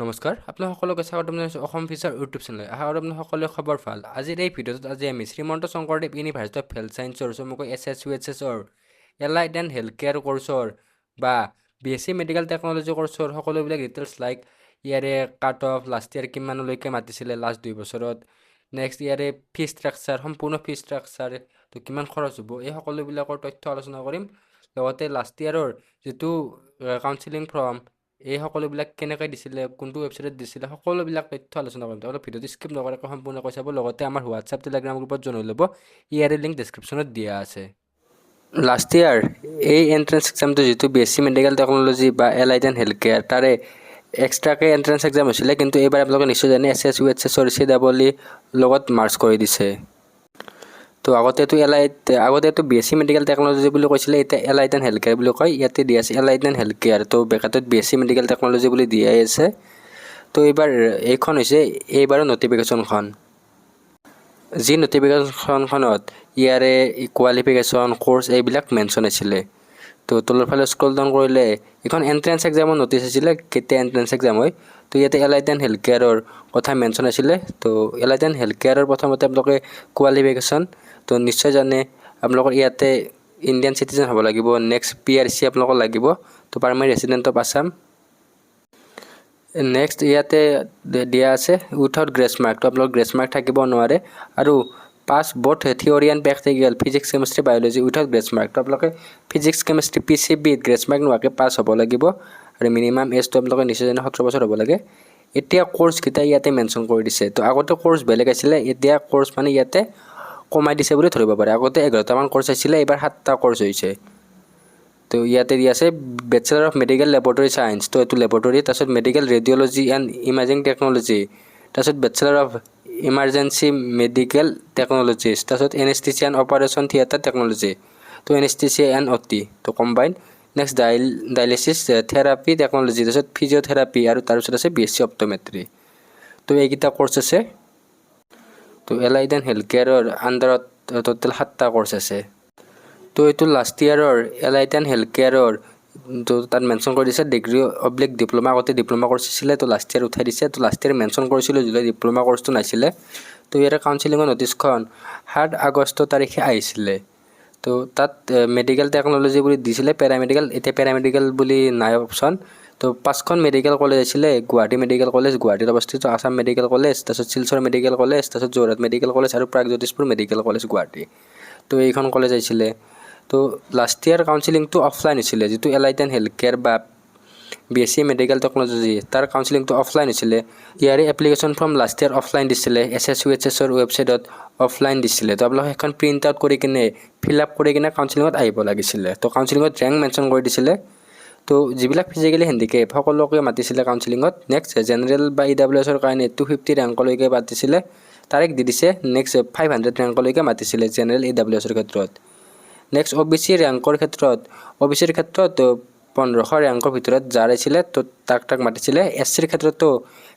নমস্কাৰ আপোনালোক সকলোকে স্বাগতম জনাইছোঁ অসম ফিচাৰ ইউটিউব চেনেল। আশা কৰোঁ আপোনালোক সকলোৰে খবৰ ভাল। আজিৰ এই ভিডিঅ'টোত আমি Srimanta Sankardev university of health ছায়েন্সৰ চমুকৈ SSUHSৰ এলাইড এণ্ড হেল্থ কেয়াৰ কৰ্চৰ বা BSc মেডিকেল টেকন'লজি কৰ্চৰ সকলোবিলাক ডিটেইলছ লাইক ইয়াৰে কাট অফ লাষ্ট ইয়াৰ কিমানলৈকে মাতিছিলে লাষ্ট 2 বছৰত, নেক্সট ইয়াৰে ফি ষ্ট্ৰাকচাৰ, সম্পূৰ্ণ ফি ষ্ট্ৰাকচাৰ তো কিমান খৰচ হ'ব, এই সকলোবিলাকৰ তথ্য আলোচনা কৰিম। লগতে লাষ্ট ইয়াৰৰ যিটো কাউন্সিলিং ফৰ্ম এই সকলোবিলাক কেনেকৈ দিছিলে, কোনটো ৱেবছাইটত দিছিলে, সকলোবিলাক তথ্য আলোচনা কৰিম। তেওঁলোকে ভিডিঅ'টো স্কিপ নকৰাকৈ সম্পূৰ্ণকৈ চাব। লগতে আমাৰ হোৱাটছআপ টেলিগ্ৰাম গ্ৰুপত জইন হৈ ল'ব, ইয়াৰে লিংক ডেছক্ৰিপশ্যনত দিয়া আছে। লাষ্ট ইয়াৰ এই এণ্ট্ৰেন্স এক্সামটো যিটো BSc মেডিকেল টেকন'লজি বা এলাইড এণ্ড হেল্থ কেয়াৰ তাৰে এক্সট্ৰাকৈ এণ্ট্ৰেন্স এক্সাম হৈছিলে, কিন্তু এইবাৰ আপোনালোকে নিশ্চয় জানে SSUHSৰ CEE লগত মাৰ্চ কৰি দিছে। তো আগতেতো BSc মেডিকেল টেকন'লজি বুলি কৈছিলে, এতিয়া এলাইড এণ্ড হেল্থ কেয়াৰ বুলি কয়। ইয়াতে দিয়া আছে এলাইড এণ্ড হেল্থ কেয়াৰ, তো বেকাৰটোত BSc মেডিকেল টেকন'লজি বুলি দিয়াই আছে। তো এইখন হৈছে এইবাৰৰ নটিফিকেশ্যনখন। যি নটিফিকেশ্যনখনত ইয়াৰে কোৱালিফিকেশ্যন কোৰ্চ এইবিলাক মেনশ্যন আছিলে। তো তলৰ ফালে স্ক্ৰল ডাউন কৰিলে এইখন এণ্ট্ৰেন্স এক্সামৰ নটিচ আছিলে, কেতিয়া এণ্ট্ৰেন্স এক্সাম হয়। তো ইয়াতে এলাইড এণ্ড হেল্থ কেয়াৰৰ কথা মেনশ্যন আছিলে। তো এলাইড এণ্ড হেল্থ কেয়াৰৰ প্ৰথমতে আপোনালোকে কোৱালিফিকেশ্যন তো নিশ্চয় জানে আপোনালোকৰ ইয়াতে ইণ্ডিয়ান চিটিজেন হ'ব লাগিব। নেক্সট PRC আপোনালোকৰ লাগিব, তো permanent resident of Assam. Next ইয়াতে দিয়া আছে উইথাউট গ্ৰেছ মাৰ্ক, তো আপোনালোকৰ গ্ৰেছ মাৰ্ক থাকিব নোৱাৰে। আৰু pass both theory and practical physics chemistry biology without grace mark, তো আপোনালোকে ফিজিক্স কেমেষ্ট্ৰি PCBত গ্ৰেছ মাৰ্ক নোহোৱাকৈ পাছ হ'ব লাগিব। আৰু মিনিমাম এজটো আপোনালোকে নিশ্চয় জানে 17 বছৰ হ'ব লাগে। এতিয়া কোৰ্চকেইটা ইয়াতে মেনশ্যন কৰি দিছে। তো আগতে কোৰ্চ বেলেগ আছিলে, এতিয়া কোৰ্চ মানে ইয়াতে কমাই দিছে বুলি ধৰিব পাৰে। আগতে 11টামান কোৰ্চ আছিলে, এইবাৰ 7টা কোৰ্চ হৈছে। তো ইয়াতে দিয়া আছে bachelor of medical laboratory science, তো এইটো লেবৰেটৰী। তাৰপিছত medical radiology and imaging technology, তাৰপিছত বেচেলাৰ অফ ইমাৰ্জেঞ্চি মেডিকেল টেকন'লজিষ্ট, তাৰপিছত এনেস্থেচিয়া এণ্ড অপাৰেশ্যন থিয়েটাৰ টেকন'লজি, তো এনেস্থেচিয়া এণ্ড OT তো combine. Next dialysis therapy technology, তাৰপিছত ফিজিঅ'থেৰাপি, আৰু তাৰপিছত আছে BSc অপ্ট'মেট্ৰি। তো এইকেইটা কোৰ্চ আছে। তো এলাইড এণ্ড হেল্থ কেয়াৰৰ আণ্ডাৰত টোটেল 7টা কোৰ্চ আছে। তো এইটো লাষ্ট ইয়াৰৰ এলাইড এণ্ড হেল্থ কেয়াৰৰ, তো তাত মেনশ্যন কৰি দিছে ডিগ্ৰী অব্লিক ডিপ্ল'মা। আগতে ডিপ্ল'মা কোৰ্চ আছিলে, তো লাষ্ট ইয়াৰ উঠাই দিছে। তো লাষ্ট ইয়াৰ মেনশ্যন কৰিছিলোঁ যদিও ডিপ্ল'মা কোৰ্চটো নাছিলে। তো ইয়াৰে কাউন্সিলিঙৰ নটিছখন 7 আগষ্ট তাৰিখে আহিছিলে। তো তাত মেডিকেল টেকন'লজি বুলি দিছিলে, পেৰামেডিকেল, এতিয়া পেৰামেডিকেল বুলি নাই অপশ্যন। তো 5খন মেডিকেল কলেজ আছিলে, গুৱাহাটী মেডিকেল কলেজ গুৱাহাটীত অৱস্থিত, আছাম মেডিকেল কলেজ, তাৰপিছত শিলচৰ মেডিকেল কলেজ, তাৰপিছত যোৰহাট মেডিকেল কলেজ আৰু প্ৰাগজ্যোতিষপুৰ মেডিকেল কলেজ গুৱাহাটী। তো এইখন কলেজ আহিছিলে। তো লাষ্ট ইয়াৰ কাউন্সিলিংটো অফলাইন হৈছিলে, যিটো এলাইড এণ্ড হেল্থ কেয়াৰ বা BSc মেডিকেল টেকন'লজি তাৰ কাউন্সিলিংটো অফলাইন হৈছিলে। ইয়াৰে application form last year offline দিছিলে, SSUHSৰ ৱেবছাইটত অফলাইন দিছিলে। তো আপোনালোকে সেইখন প্ৰিণ্ট আউট কৰি কিনে ফিল আপ কৰি কিনে কাউন্সিলিঙত আহিব লাগিছিলে। তো কাউন্সিলিঙত ৰেংক মেনশ্যন কৰি দিছিলে। তো যিবিলাক ফিজিকেলি হেণ্ডিকেপ সকলোকে মাতিছিলে কাউন্সিলিঙত। নেক্সট জেনেৰেল বা EWSৰ কাৰণে 250 ৰেংকলৈকে মাতিছিলে, তাৰিখ দি দিছে। নেক্সট 500 ৰেংকলৈকে মাতিছিলে জেনেৰেল EWSৰ ক্ষেত্ৰত। নেক্সট OBC ৰেংকৰ ক্ষেত্ৰত, OBCৰ ক্ষেত্ৰত 1500 ৰেংকৰ ভিতৰত যাৰ আছিলে তো তাক মাতিছিলে। SCৰ ক্ষেত্ৰতো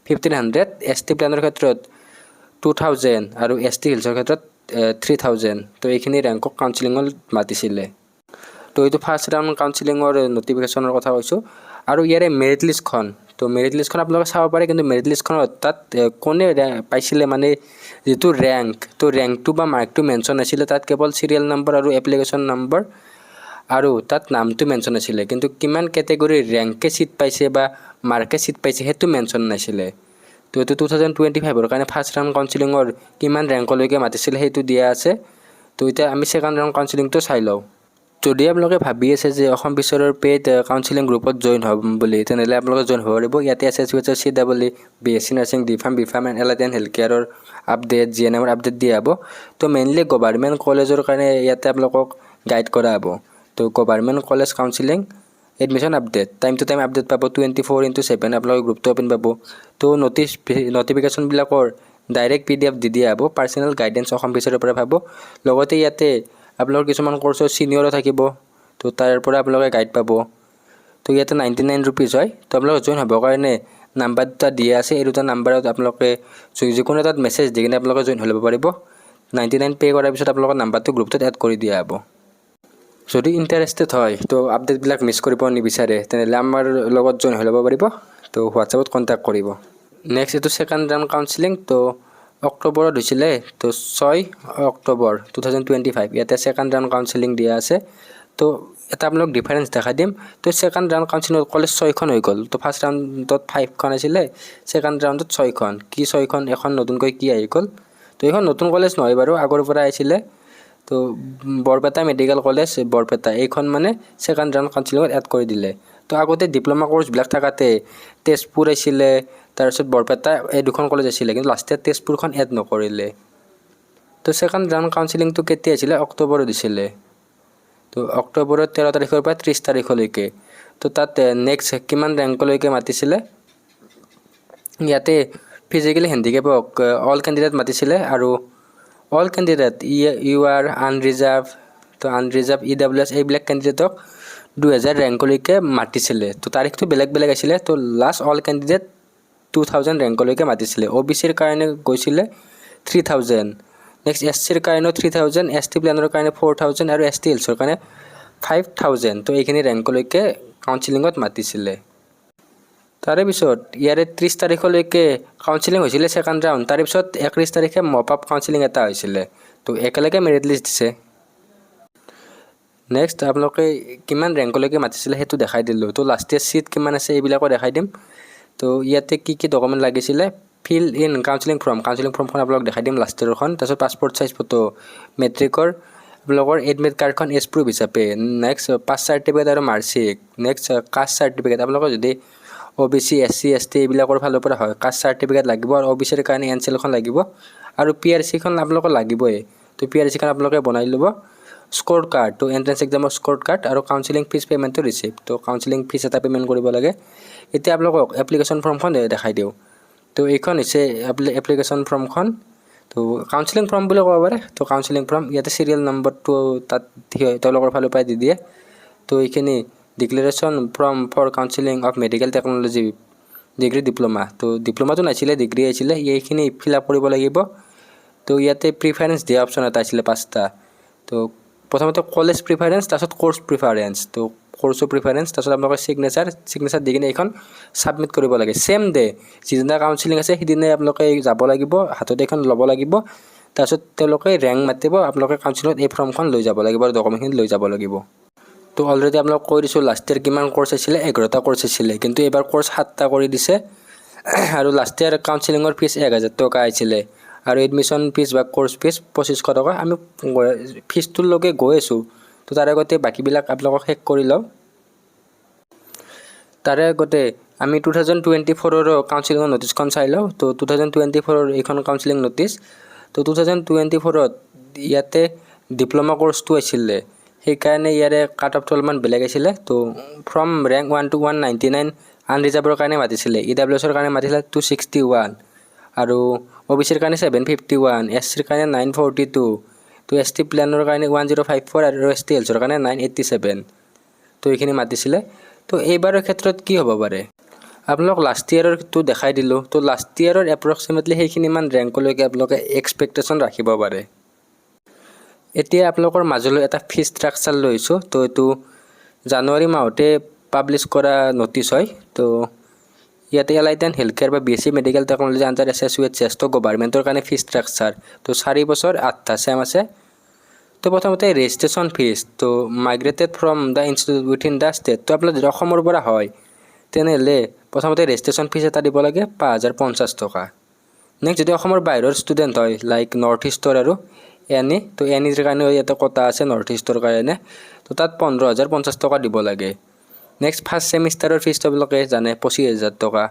1500, ST প্লেনৰ ক্ষেত্ৰত 2000 আৰু ST হিলছৰ ক্ষেত্ৰত 3000। তো এইখিনি ৰেংকক কাউন্সিলিঙত মাতিছিলে। তো এইটো ফাৰ্ষ্ট ৰাউণ্ড কাউন্সিলিঙৰ নটিফিকেশ্যনৰ কথা কৈছোঁ। আৰু ইয়াৰে মেৰিট লিষ্টখন, তো মেৰিট লিষ্টখন আপোনালোকে চাব পাৰে, কিন্তু মেৰিট লিষ্টখনত তাত কোনে পাইছিলে মানে যিটো ৰেংক, তো ৰেংকটো বা মাৰ্কটো মেনশ্যন নাছিলে। তাত কেৱল চিৰিয়েল নম্বৰ আৰু এপ্লিকেশ্যন নম্বৰ আৰু তাত নামটো মেনশ্যন আছিলে, কিন্তু কিমান কেটেগৰীৰ ৰেংকে ছিট পাইছে বা মাৰ্কে ছিট পাইছে সেইটো মেনশ্যন নাছিলে। তো এইটো 2025ৰ কাৰণে ফাৰ্ষ্ট ৰাউণ্ড কাউন্সিলিঙৰ কিমান ৰেংকলৈকে মাতিছিলে সেইটো দিয়া আছে। তো এতিয়া আমি ছেকেণ্ড ৰাউণ্ড কাউন্সিলিংটো চাই লওঁ। যদি আপোনালোকে ভাবি আছে যে অসম ফিচাৰৰ পেইড কাউন্সিলিং গ্ৰুপত জইন হ'ম বুলি, তেনেহ'লে আপোনালোকে জইন হ'ব পাৰিব। ইয়াতে SSUHSৰ CEE, BSc nursing, DPharm and allied and health কেয়াৰৰ আপডেট, GNMৰ আপডেট দিয়া হ'ব। তো মেইনলি গভাৰ্ণমেণ্ট কলেজৰ কাৰণে ইয়াতে আপোনালোকক গাইড কৰা হ'ব। তো government college counselling admission update, time to time update পাব, 24/7 আপোনালোকে গ্ৰুপটো অ'পেন পাব। তো নটিফিকেশ্যনবিলাকৰ ডাইৰেক্ট PDF দি দিয়া হ'ব। পাৰ্চনেল গাইডেঞ্চ অসম ফিচাৰৰ পৰা পাব। লগতে ইয়াতে আপোনালোকৰ কিছুমান কোৰ্চৰ চিনিয়ৰো থাকিব, তো তাৰ পৰা আপোনালোকে গাইড পাব। তো ইয়াতে 99 ৰুপিজ হয়। তো আপোনালোকে জইন হ'বৰ কাৰণে নাম্বাৰ দুটা দিয়া আছে, এই দুটা নাম্বাৰত আপোনালোকে যিকোনো এটাত মেছেজ দি কিনে আপোনালোকে জইন হৈ ল'ব পাৰিব। 99 পে' কৰাৰ পিছত আপোনালোকৰ নাম্বাৰটো গ্ৰুপটোত এড কৰি দিয়া হ'ব। যদি ইণ্টাৰেষ্টেড হয়, তো আপডেটবিলাক মিছ কৰিব নিবিচাৰে, তেনেহ'লে আমাৰ লগত জইন হৈ ল'ব পাৰিব। তো হোৱাটছএপত কণ্টেক্ট কৰিব। নেক্সট এইটো ছেকেণ্ড ৰাউণ্ড কাউন্সিলিং তো অক্টোবৰত হৈছিলে তো 6 অক্টোবৰ 2025 ইয়াতে ছেকেণ্ড ৰাউণ্ড কাউন্সিলিং দিয়া আছে। তো এটা আপোনালোক ডিফাৰেঞ্চ দেখাই দিম। তো ছেকেণ্ড ৰাউণ্ড কাউন্সিলিঙত কলেজ 6খন হৈ গ'ল। তো ফাৰ্ষ্ট ৰাউণ্ডত 5খন আছিলে, ছেকেণ্ড ৰাউণ্ডত 6খন। কি 6খন? এখন নতুনকৈ কি আহি গ'ল? তো এইখন নতুন কলেজ নহয় বাৰু, আগৰ পৰা আহিছিলে। তো বৰপেটা মেডিকেল কলেজ বৰপেটা এইখন মানে ছেকেণ্ড ৰাউণ্ড কাউন্সিলিঙত এড কৰি দিলে। তো আগতে ডিপ্ল'মা কোৰ্চবিলাক থাকাতে তেজপুৰ আছিলে, তাৰপিছত বৰপেটা এই দুখন কলেজ আছিলে, কিন্তু লাষ্টত তেজপুৰখন এড নকৰিলে। তো ছেকেণ্ড ৰাউণ্ড কাউন্সিলিংটো কেতিয়া আছিলে? অক্টোবৰত দিছিলে। তো অক্টোবৰৰ 13 তাৰিখৰ পৰা 30 তাৰিখলৈকে। তো তাত নেক্সট কিমান ৰেংকলৈকে মাতিছিলে? ইয়াতে ফিজিকেলি হেণ্ডিকেপক অল কেণ্ডিডেট মাতিছিলে, আৰু all candidate you are unreserved, তো আনৰিজাৰ্ভ EWS এইবিলাক কেণ্ডিডেটক 2000 ৰেংকলৈকে মাতিছিলে। তো তাৰিখটো বেলেগ বেলেগ আছিলে। তো লাষ্ট অল কেণ্ডিডেট 2000 ৰেংকলৈকে মাতিছিলে। OBCৰ কাৰণে গৈছিলে 3000, নেক্সট SCৰ কাৰণে 3000, ST প্লেনৰ কাৰণে 4000 আৰু ST হিলছৰ কাৰণে 5000। তো এইখিনি ৰেংকলৈকে কাউন্সিলিঙত মাতিছিলে। তাৰে পিছত ইয়াৰে 30 তাৰিখলৈকে কাউন্সিলিং হৈছিলে ছেকেণ্ড ৰাউণ্ড। তাৰে পিছত 31 তাৰিখে মপ আপ কাউন্সিলিং এটা হৈছিলে। তো একেলগে মেৰিট লিষ্ট দিছে। নেক্সট আপোনালোকে কিমান ৰেংকলৈকে মাতিছিলে সেইটো দেখাই দিলোঁ। তো লাষ্ট ইয়াৰ চিট কিমান আছে এইবিলাকো দেখাই দিম। তো ইয়াতে কি কি ডকুমেণ্ট লাগিছিলে? ফিল ইন কাউন্সিলিং ফৰ্মখন আপোনালোক দেখাই দিম লাষ্ট ইয়াৰখন। তাৰপিছত পাছপৰ্ট চাইজ ফটো, মেট্ৰিকৰ আপোনালোকৰ এডমিট কাৰ্ডখন এজ প্ৰুফ হিচাপে, নেক্সট পাছ চাৰ্টিফিকেট আৰু মাৰ্কশ্বিট, নেক্সট কাষ্ট চাৰ্টিফিকেট। আপোনালোকৰ যদি OBC SC ST এইবিলাকৰ ফালৰ পৰা হয় কাষ্ট চাৰ্টিফিকেট লাগিব, আৰু OBCৰ কাৰণে NCLখন লাগিব, আৰু PRCখন আপোনালোকৰ লাগিবই। তো PRCখন আপোনালোকে বনাই ল'ব। স্ক'ৰ কাৰ্ড, তো এণ্ট্ৰেন্স এক্সামৰ স্ক'ৰ কাৰ্ড, আৰু কাউন্সিলিং ফিজ পে'মেণ্টটো ৰিচিপ্ট। তো কাউন্সিলিং ফিজ এটা পে'মেণ্ট কৰিব লাগে। এতিয়া আপোনালোকক এপ্লিকেশ্যন ফৰ্মখন দেখাই দিওঁ। তো এইখন হৈছে এপ্লিকেশ্যন ফৰ্মখন। তো কাউন্সিলিং ফৰ্ম বুলি ক'ব পাৰে। তো কাউন্সিলিং ফৰ্ম ইয়াতে চিৰিয়েল নম্বৰটো তাত তেওঁলোকৰ ফালৰ পৰাই দি দিয়ে। তো এইখিনি declaration form for counselling of medical technology degree diploma. তো ডিপ্ল'মাটো নাছিলে, ডিগ্ৰী আহিছিলে। এইখিনি ফিল আপ কৰিব লাগিব। তো ইয়াতে প্ৰিফাৰেঞ্চ দিয়া অপশ্যন এটা আছিলে 5টা। তো প্ৰথমতে কলেজ প্ৰিফাৰেঞ্চ, তাৰপিছত কোৰ্চ প্ৰিফাৰেঞ্চ। তো কোৰ্চৰ প্ৰিফাৰেঞ্চ, তাৰপিছত আপোনালোকৰ ছিগনেচাৰ দি কিনে এইখন ছাবমিট কৰিব লাগে। ছেম ডে যিদিনা কাউন্সিলিং আছে সেইদিনাই আপোনালোকে যাব লাগিব, হাতত এইখন ল'ব লাগিব। তাৰপিছত তেওঁলোকে ৰেংক মাতিব, আপোনালোকে কাউন্সিলিঙত এই ফৰ্মখন লৈ যাব লাগিব আৰু ডকুমেণ্টখিনি লৈ যাব লাগিব। তো অলৰেডি আপোনালোক কৈ দিছোঁ লাষ্ট ইয়াৰ কিমান কোৰ্চ আছিলে? 11টা কোৰ্চ আছিলে, কিন্তু এইবাৰ কোৰ্চ 7টা কৰি দিছে। আৰু লাষ্ট ইয়াৰ কাউন্সিলিঙৰ ফিজ 1000 টকা আহিছিলে, আৰু এডমিশ্যন ফিজ বা কোৰ্চ ফিজ 2500 টকা। আমি ফিজটোলৈকে গৈ আছোঁ। তো তাৰে আগতে বাকীবিলাক আপোনালোকক শেষ কৰি লওঁ। তাৰে আগতে আমি 2024ৰ কাউন্সিলিঙৰ নটিছখন চাই লওঁ। তো 2024ৰ এইখন কাউন্সিলিং নটিছ। তো 2024ত ইয়াতে ডিপ্ল'মা কোৰ্চটো আছিলে, সেইকাৰণে ইয়াৰে কাট অফটো অলপমান বেলেগ আছিলে। তো ফ্ৰম ৰেংক 1 to 199 আনৰিজাৰ্ভৰ কাৰণে মাতিছিলে। EWSৰ কাৰণে মাতিছিলে 261, আৰু OBCৰ কাৰণে 751, SCৰ কাৰণে 942, তো ST প্লেনৰ কাৰণে 1054, আৰু ST হিলছৰ কাৰণে 987। তো এইখিনি মাতিছিলে। তো এইবাৰৰ ক্ষেত্ৰত কি হ'ব পাৰে? আপোনালোক লাষ্ট ইয়াৰৰটো দেখাই দিলোঁ। তো লাষ্ট ইয়াৰৰ এপ্ৰক্সিমেটলি সেইখিনিমান ৰেংকলৈকে আপোনালোকে এক্সপেক্টেশ্যন ৰাখিব পাৰে। এতিয়া আপোনালোকৰ মাজলৈ এটা ফিজ ষ্ট্ৰাকচাৰ লৈছোঁ। তো এইটো জানুৱাৰী মাহতে পাব্লিছ কৰা নটিছ হয়। তো ইয়াতে এলাইটেন হেল্থ কেয়াৰ বা BSc medical technology under SS with চেষ্ট গভৰ্ণমেণ্টৰ কাৰণে ফিজ ষ্ট্ৰাকচাৰ। তো 4 বছৰ 8টা ছেম আছে। তো প্ৰথমতে ৰেজিষ্ট্ৰেশ্যন ফিজ, তো migrated from the institute within the state. তো আপোনাৰ যদি অসমৰ পৰা হয় তেনেহ'লে প্ৰথমতে ৰেজিষ্ট্ৰেশ্যন ফিজ এটা দিব লাগে 5050 টকা। নেক্সট যদি অসমৰ বাহিৰৰ ষ্টুডেণ্ট হয় লাইক নৰ্থ ইষ্টৰ আৰু NE, তো NEৰ কাৰণেও ইয়াতে কটা আছে নৰ্থ ইষ্টৰ কাৰণে। তো তাত 15050 টকা দিব লাগে। নেক্সট ফাৰ্ষ্ট ছেমিষ্টাৰৰ ফিজটো আপোনালোকে জানে 25000 টকা,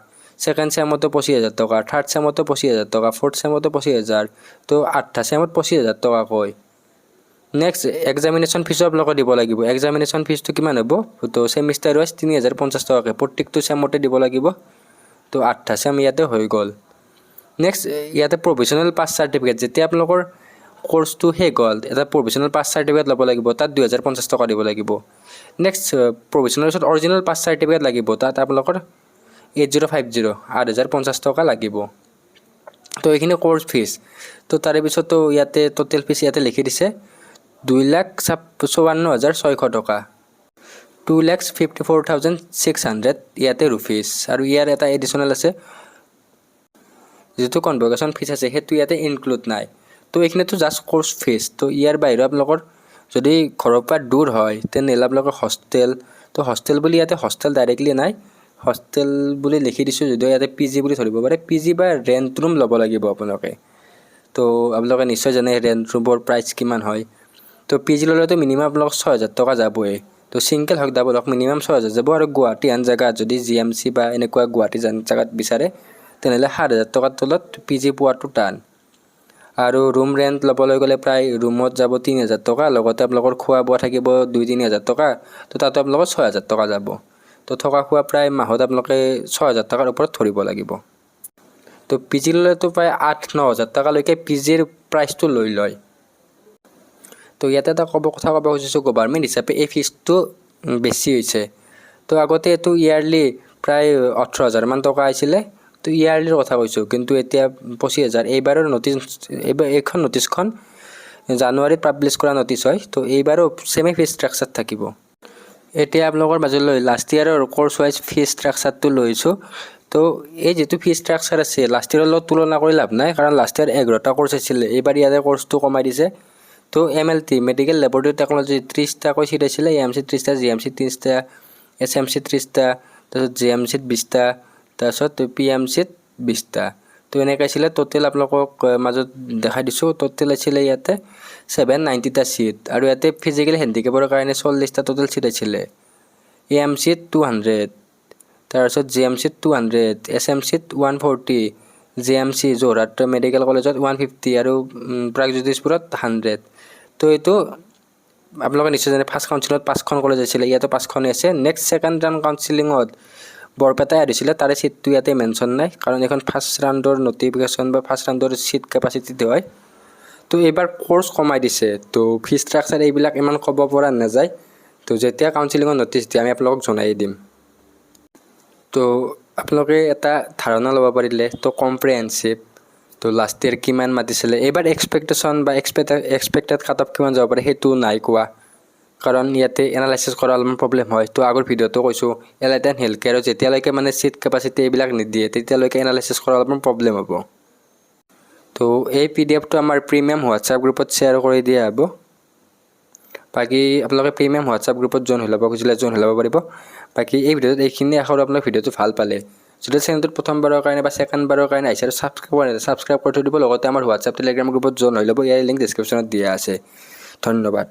ছেকেণ্ড ছেমতো 25000 টকা, থাৰ্ড ছেমতো 25000 টকা, ফ'ৰ্থ ছেমতো 25000। তো 8টা ছেমত 25000 টকাকৈ। নেক্সট এক্সামিনেশ্যন ফিজো আপোনালোকে দিব লাগিব। এক্সামিনেশ্যন ফিজটো কিমান হ'ব? তো ছেমিষ্টাৰ ৱাইজ 3050 টকাকৈ প্ৰত্যেকটো ছেমতে দিব লাগিব। তো 8টা ছেম ইয়াতে হৈ গ'ল। নেক্সট ইয়াতে প্ৰভিজনেল পাছ চাৰ্টিফিকেট, যেতিয়া আপোনালোকৰ কোৰ্চটো শেষ হ'ল এটা প্ৰভিজনেল পাছ চাৰ্টিফিকেট ল'ব লাগিব, তাত 2050 টকা দিব লাগিব। নেক্সট প্ৰভিজনেলৰ পিছত অৰিজিনেল পাছ চাৰ্টিফিকেট লাগিব, তাত আপোনালোকৰ 8050 8050 টকা লাগিব। তো এইখিনি কোৰ্চ ফিজ। তো তাৰে পিছতো ইয়াতে টোটেল ফিজ ইয়াতে লিখি দিছে 2,54,600 টকা। 2,54,600 ইয়াতে ৰুপিজ আৰু ইয়াৰ এটা এডিশ্যনেল আছে যেটো কনভোকেশ্যন ফিজ আছে হেতু ইয়াতে ইনক্লুড নাই তো এইখিনিতো জাস্ট কোর্স ফিজ তো ইয়াৰ বাহিৰে আপোনালোকৰ যদি ঘৰৰ পৰা দূৰ হয় তেনেহ'লে আপোনালোকৰ হোষ্টেল তো হোষ্টেল বুলি ইয়াতে হোষ্টেল ডাইৰেক্টলি নাই হোষ্টেল বুলি লিখি দিছোঁ যদিও ইয়াতে পিজি বুলি ধৰিব পাৰে পিজি বা ৰেণ্ট ৰুম ল'ব লাগিব আপোনালোকে তো আপোনালোকে নিশ্চয় জানে ৰেণ্ট ৰুমৰ প্ৰাইচ কিমান হয় তো পিজি ল'লেতো মিনিমাম আপোনালোকৰ 6,000 টকা যাবই তো সিঙ্গেল হওক ডাবল হওক মিনিমাম 6,000 যাব আৰু গুৱাহাটী আন জায়গাত যদি জিএমসি বা এনেকুৱা গুৱাহাটী জায়গাত বিচাৰে তেনেহ'লে 7,000 টকাৰ তলত পিজি পোৱাটো টান আৰু ৰুম ৰেণ্ট ল'বলৈ গ'লে প্ৰায় ৰুমত যাব 3,000 টকা লগতে আপোনালোকৰ খোৱা বোৱা থাকিব 2-3,000 টকা তো তাতে আপোনালোকৰ 6,000 টকা যাব তো থকা খোৱা প্ৰায় মাহত আপোনালোকে 6,000 টকাৰ ওপৰত ধৰিব লাগিব তো পিজি ল'লেতো প্ৰায় 8-9,000 টকালৈকে পিজিৰ প্ৰাইচটো লৈ লয় তো ইয়াতে এটা কথা ক'ব খুজিছোঁ গভৰ্ণমেণ্ট হিচাপে এই ফিজটো বেছি হৈছে তো আগতে এইটো ইয়াৰলি প্ৰায় 18,000 মান টকা আছিলে তো ইয়াৰলিৰ কথা কৈছোঁ কিন্তু এতিয়া 25,000 এইবাৰৰ এইখন নটিছখন জানুৱাৰীত পাব্লিছ কৰা নটিছ হয় তো এইবাৰো ছেমি ফিজ ষ্ট্ৰাকচাৰ থাকিব এতিয়া আপোনালোকৰ মাজলৈ লাষ্ট ইয়াৰৰ কোৰ্ছ ৱাইজ ফিজ ষ্ট্ৰাকচাৰটো লৈছোঁ তো এই যেটো ফিজ ষ্ট্ৰাকচাৰ আছে লাষ্ট ইয়াৰৰ লগত তুলনা কৰি লাভ নাই কাৰণ লাষ্ট ইয়াৰ 11টা কোৰ্ছ আছিল এইবাৰ ইয়াতে কোৰ্ছটো কমাই দিছে তো এমএলটি মেডিকেল ল্যাবৰেটৰী টেকনলজি 30টা কৈ সিট আছিলে এএমসি 30টা জিএমসি 30টা এছএমসি 30টা তাৰপিছত জিএমসিত 20টা তাৰপিছত পিএমসিত 20টা তো এনেকৈ আছিলে টোটেল আপোনালোকক মাজত দেখাই দিছোঁ টোটেল আছিলে ইয়াতে 790টা সিট আৰু ইয়াতে ফিজিক্যাল হেণ্ডিকেপৰ কাৰণে 40টা টোটেল সিট আছিলে এএমসিত 200 তাৰপিছত জিএমসিত 200 এছএমসিত 140 জিএমসি যোৰহাট মেডিকেল কলেজত 150 আৰু প্ৰাগজ্যোতিষপুৰত 100 তো এইটো আপোনালোকে নিশ্চয় জানে ফাৰ্ষ্ট কাউন্সিলত 5খন কলেজ আছিলে ইয়াতে 5খনে আছে নেক্সট সেকেন্ড ৰাউণ্ড কাউন্সিলিঙত বৰপেটাই আহিছিলে তাৰে সিটটো ইয়াতে মেনশ্যন নাই কাৰণ এখন ফাৰ্ষ্ট ৰাউণ্ডৰ নটিফিকেশ্যন বা ফাৰ্ষ্ট ৰাউণ্ডৰ সিট কেপাচিটি হয় তো এইবাৰ কোৰ্ছ কমাই দিছে তো ফিজ ষ্ট্ৰাকচাৰ এইবিলাক ইমান ক'ব পৰা নাযায় তো যেতিয়া কাউন্সিলিঙৰ নটিছ দিয়ে আমি আপোনালোকক জনাই দিম তো আপোনালোকে এটা ধাৰণা ল'ব পাৰিলে তো কম্প্ৰিহেনসিভ তো লাষ্ট ইয়াৰ কিমান মাতিছিলে এইবাৰ এক্সপেক্টেশ্যন বা এক্সপেক্টেড কাট অফ কিমান যাব পাৰে সেইটো নাই কোৱা কাৰণ ইয়াতে এনালাইসিস কৰা অলপমান প্ৰব্লেম হয় তো আগৰ ভিডিঅ'টো কৈছোঁ এলাইট এণ্ড হেল্থ কেয়াৰত যেতিয়ালৈকে মানে সিট কেপাচিটি এইবিলাক নিদিয়ে তেতিয়ালৈকে এনালাইসিস কৰা অলপমান প্ৰব্লেম হ'ব তো এই পিডিএফটো আমাৰ প্ৰিমিয়াম হোৱাটছআপ গ্ৰুপত শ্বেয়াৰ কৰি দিয়া হ'ব বাকি আপোনালোকে প্ৰিমিয়াম হোৱাটছআপ গ্ৰুপত জইন হৈ ল'ব খুজিলে জইন হৈ ল'ব পাৰিব বাকি এই ভিডিঅ'ত এইখিনি আশা কৰোঁ আপোনালোকে ভিডিঅ'টো ভাল পালে যদি চেনেলটোত প্ৰথমবাৰৰ কাৰণে বা সেকেন্ডবাৰৰ কাৰণে আহিছে আৰু সাবস্ক্ৰাইব কৰি থৈ দিব লগতে আমাৰ হোৱাটছআপ টেলিগ্ৰাম গ্ৰুপত জইন হৈ ল'ব ইয়াৰ লিংক ডেছক্ৰিপশ্যনত দিয়া আছে ধন্যবাদ